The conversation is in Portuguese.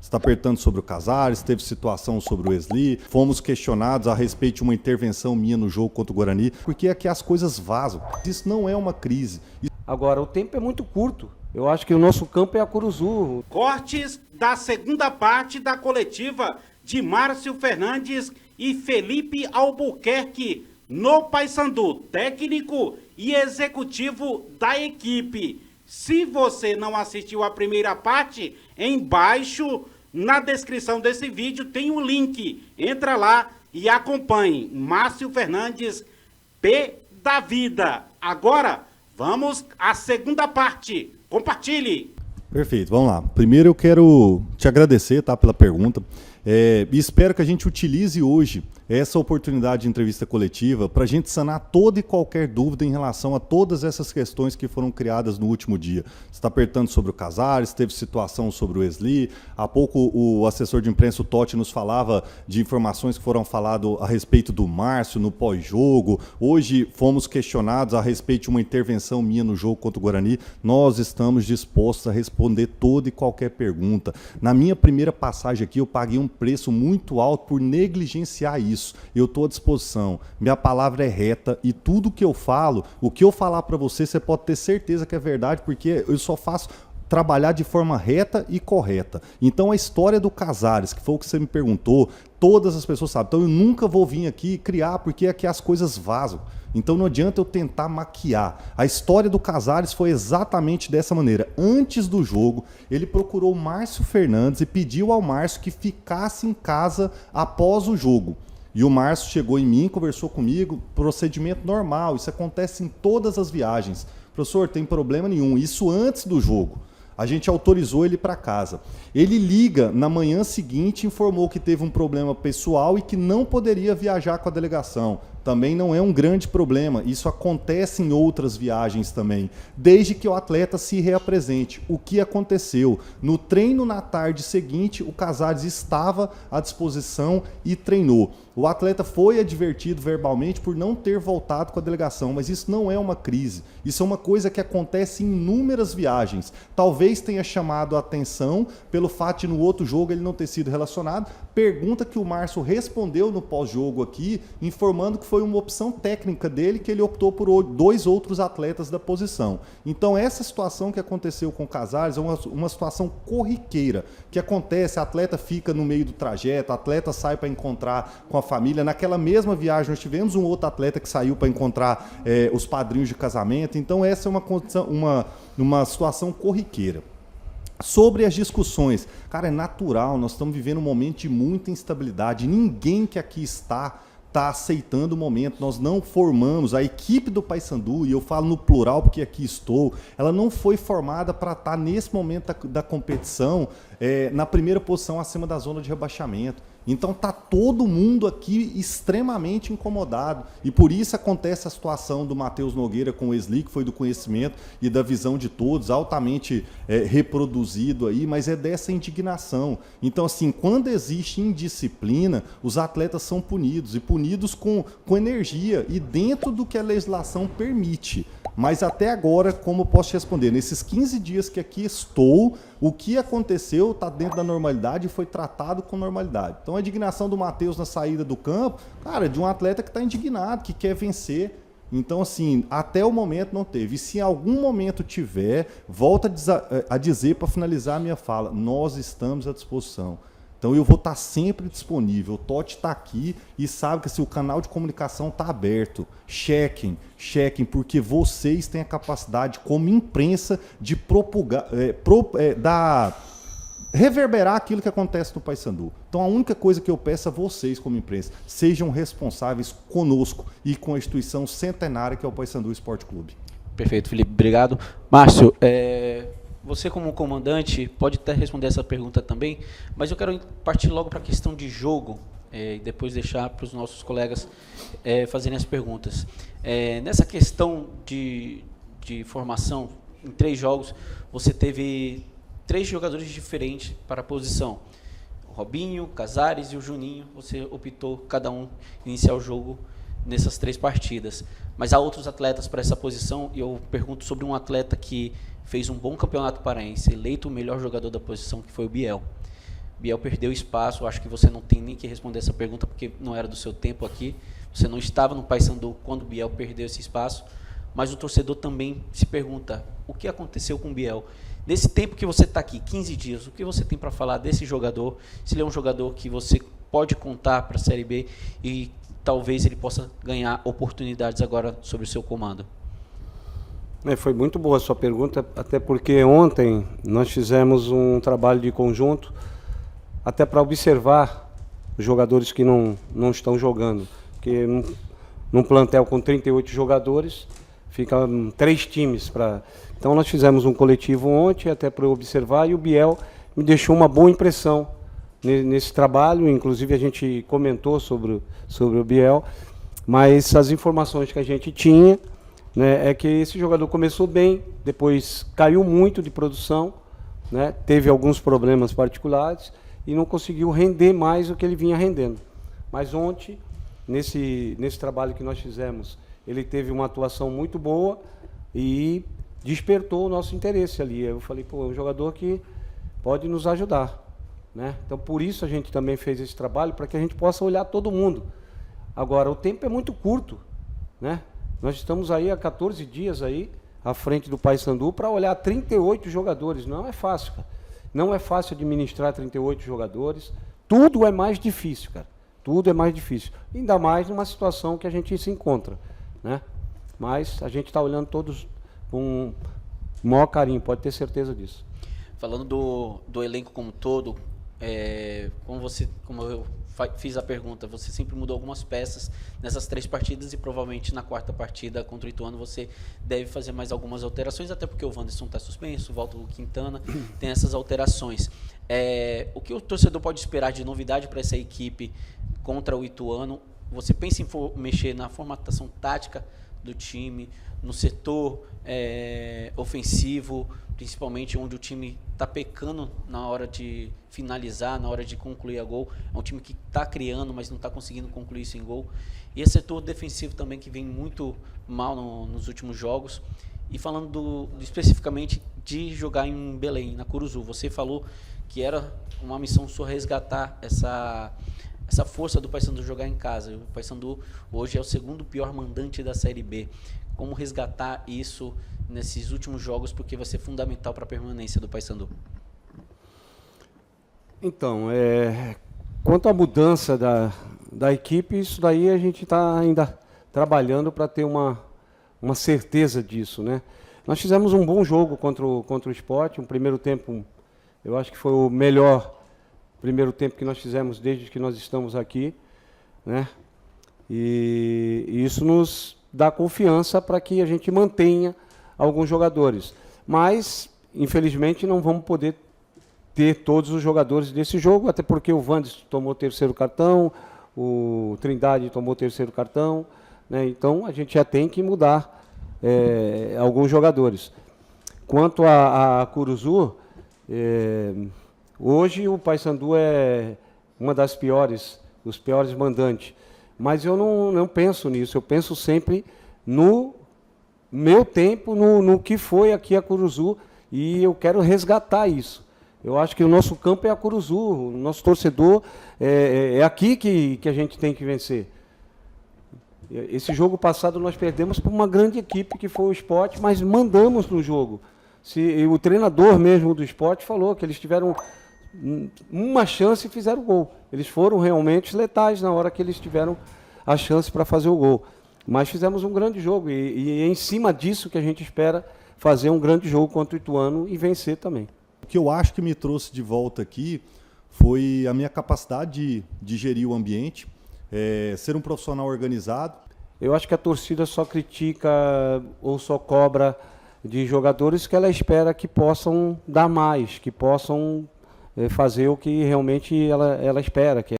está apertando sobre o Casares, teve situação sobre o Wesley, fomos questionados a respeito de uma intervenção minha no jogo contra o Guarani, porque aqui as coisas vazam. Isso não é uma crise. Agora, o tempo é muito curto. Eu acho que o nosso campo é a Curuzu. Cortes da segunda parte da coletiva de Márcio Fernandes e Felipe Albuquerque no Paysandu, técnico e executivo da equipe. Se você não assistiu a primeira parte, embaixo na descrição desse vídeo tem um link. Entra lá e acompanhe. Márcio Fernandes, P da vida. Agora, vamos à segunda parte. Compartilhe. Perfeito, vamos lá. Primeiro eu quero te agradecer, tá, pela pergunta. E espero que a gente utilize hoje essa oportunidade de entrevista coletiva para a gente sanar toda e qualquer dúvida em relação a todas essas questões que foram criadas no último dia. Você está apertando sobre o Casares, teve situação sobre o Wesley. Há pouco o assessor de imprensa, o Totti, nos falava de informações que foram faladas a respeito do Márcio no pós-jogo. Hoje fomos questionados a respeito de uma intervenção minha no jogo contra o Guarani. Nós estamos dispostos a responder toda e qualquer pergunta. Na minha primeira passagem aqui, eu paguei um preço muito alto por negligenciar isso. Eu estou à disposição. Minha palavra é reta e tudo que eu falo, o que eu falar para você, você pode ter certeza que é verdade, porque eu só faço trabalhar de forma reta e correta. Então a história do Casares, que foi o que você me perguntou, todas as pessoas sabem. Então eu nunca vou vir aqui criar, porque aqui as coisas vazam. Então não adianta eu tentar maquiar. A história do Casares foi exatamente dessa maneira. Antes do jogo, ele procurou o Márcio Fernandes e pediu ao Márcio que ficasse em casa após o jogo. E o Márcio chegou em mim, conversou comigo, procedimento normal, isso acontece em todas as viagens. Professor, tem problema nenhum, isso antes do jogo. A gente autorizou ele para casa. Ele liga na manhã seguinte, informou que teve um problema pessoal e que não poderia viajar com a delegação. Também não é um grande problema, isso acontece em outras viagens também, desde que o atleta se reapresente. O que aconteceu? No treino na tarde seguinte, o Casares estava à disposição e treinou. O atleta foi advertido verbalmente por não ter voltado com a delegação, mas isso não é uma crise, isso é uma coisa que acontece em inúmeras viagens. Talvez tenha chamado a atenção pelo fato de no outro jogo ele não ter sido relacionado. Pergunta que o Márcio respondeu no pós-jogo aqui, informando que foi uma opção técnica dele, que ele optou por dois outros atletas da posição. Então essa situação que aconteceu com o Casares é uma situação corriqueira, que acontece, atleta fica no meio do trajeto, atleta sai para encontrar com a família. Naquela mesma viagem nós tivemos um outro atleta que saiu para encontrar os padrinhos de casamento. Então essa é uma situação corriqueira. Sobre as discussões, cara, é natural, nós estamos vivendo um momento de muita instabilidade. Ninguém que aqui está aceitando o momento. Nós não formamos a equipe do Paysandu, e eu falo no plural porque aqui estou, ela não foi formada para estar nesse momento da competição na primeira posição acima da zona de rebaixamento. Então está todo mundo aqui extremamente incomodado, e por isso acontece a situação do Matheus Nogueira com o Wesley, que foi do conhecimento e da visão de todos, altamente reproduzido aí, mas é dessa indignação. Então assim, quando existe indisciplina, os atletas são punidos, e punidos com energia e dentro do que a legislação permite. Mas até agora, como eu posso te responder? Nesses 15 dias que aqui estou, o que aconteceu está dentro da normalidade e foi tratado com normalidade. Então a indignação do Matheus na saída do campo, cara, de um atleta que está indignado, que quer vencer. Então assim, até o momento não teve. E se em algum momento tiver, volta a dizer para finalizar a minha fala, nós estamos à disposição. Então eu vou estar sempre disponível. O Totti está aqui e sabe que se o canal de comunicação está aberto, chequem, porque vocês têm a capacidade como imprensa de reverberar aquilo que acontece no Paysandu. Então a única coisa que eu peço a vocês como imprensa, sejam responsáveis conosco e com a instituição centenária que é o Paysandu Esporte Clube. Perfeito, Felipe, obrigado. Márcio, você como comandante pode até responder essa pergunta também, mas eu quero partir logo para a questão de jogo e depois deixar para os nossos colegas fazerem as perguntas. Nessa questão de formação, em 3 jogos, você teve 3 jogadores diferentes para a posição. O Robinho, Casares e o Juninho, você optou cada um iniciar o jogo nessas 3 partidas. Mas há outros atletas para essa posição, e eu pergunto sobre um atleta que fez um bom campeonato paraense, eleito o melhor jogador da posição, que foi o Biel. Biel perdeu espaço, acho que você não tem nem que responder essa pergunta, porque não era do seu tempo aqui, você não estava no Paysandu quando o Biel perdeu esse espaço, mas o torcedor também se pergunta, o que aconteceu com o Biel? Nesse tempo que você está aqui, 15 dias, o que você tem para falar desse jogador? Se ele é um jogador que você pode contar para a Série B e talvez ele possa ganhar oportunidades agora sob o seu comando? Foi muito boa a sua pergunta, até porque ontem nós fizemos um trabalho de conjunto, até para observar os jogadores que não estão jogando. Porque num plantel com 38 jogadores, ficam 3 times para... Então nós fizemos um coletivo ontem, até para observar, e o Biel me deixou uma boa impressão nesse trabalho, inclusive a gente comentou sobre o Biel, mas as informações que a gente tinha, né, é que esse jogador começou bem, depois caiu muito de produção, né, teve alguns problemas particulares e não conseguiu render mais o que ele vinha rendendo. Mas ontem, nesse trabalho que nós fizemos, ele teve uma atuação muito boa e despertou o nosso interesse ali. Eu falei, pô, é um jogador que pode nos ajudar, né? Então, por isso a gente também fez esse trabalho, para que a gente possa olhar todo mundo. Agora, o tempo é muito curto, né? Nós estamos aí há 14 dias aí, à frente do Paysandu, para olhar 38 jogadores. Não é fácil, cara. Não é fácil administrar 38 jogadores. Tudo é mais difícil, cara. Tudo é mais difícil. Ainda mais numa situação que a gente se encontra, né? Mas a gente está olhando todos com o maior carinho, pode ter certeza disso. Falando do elenco como um todo, como eu fiz a pergunta, você sempre mudou algumas peças nessas 3 partidas e provavelmente na 4ª partida contra o Ituano você deve fazer mais algumas alterações, até porque o Wanderson está suspenso, volta o Quintana, tem essas alterações. O que o torcedor pode esperar de novidade para essa equipe contra o Ituano? Você pensa em mexer na formatação tática do time, no setor ofensivo, principalmente onde o time está pecando na hora de finalizar, na hora de concluir a gol? É um time que está criando, mas não está conseguindo concluir isso em gol. E esse setor defensivo também, que vem muito mal nos últimos jogos. E falando especificamente de jogar em Belém, na Curuzu, você falou que era uma missão sua resgatar essa força do Paysandu jogar em casa. O Paysandu hoje é o 2º pior mandante da Série B. Como resgatar isso nesses últimos jogos, porque vai ser fundamental para a permanência do Paysandu? Então, quanto à mudança da equipe, isso daí a gente está ainda trabalhando para ter uma certeza disso, né? Nós fizemos um bom jogo contra o Sport, um primeiro tempo, eu acho que foi o melhor primeiro tempo que nós fizemos desde que nós estamos aqui, né? E isso nos dá confiança para que a gente mantenha alguns jogadores. Mas, infelizmente, não vamos poder ter todos os jogadores desse jogo, até porque o Wanderson tomou o 3º cartão, o Trindade tomou o 3º cartão, né? Então a gente já tem que mudar alguns jogadores. Quanto a Curuzu, hoje o Paysandu é uma das piores, os piores mandantes. Mas eu não penso nisso, eu penso sempre no meu tempo, no que foi aqui a Curuzu, e eu quero resgatar isso. Eu acho que o nosso campo é a Curuzu, o nosso torcedor é aqui que a gente tem que vencer. Esse jogo passado nós perdemos para uma grande equipe que foi o Sport, mas mandamos no jogo. O treinador mesmo do Sport falou que eles tiveram uma chance e fizeram o gol. Eles foram realmente letais na hora que eles tiveram a chance para fazer o gol. Mas fizemos um grande jogo e é em cima disso que a gente espera fazer um grande jogo contra o Ituano e vencer também. O que eu acho que me trouxe de volta aqui foi a minha capacidade de gerir o ambiente, ser um profissional organizado. Eu acho que a torcida só critica ou só cobra de jogadores que ela espera que possam dar mais, que possam fazer o que realmente ela espera, que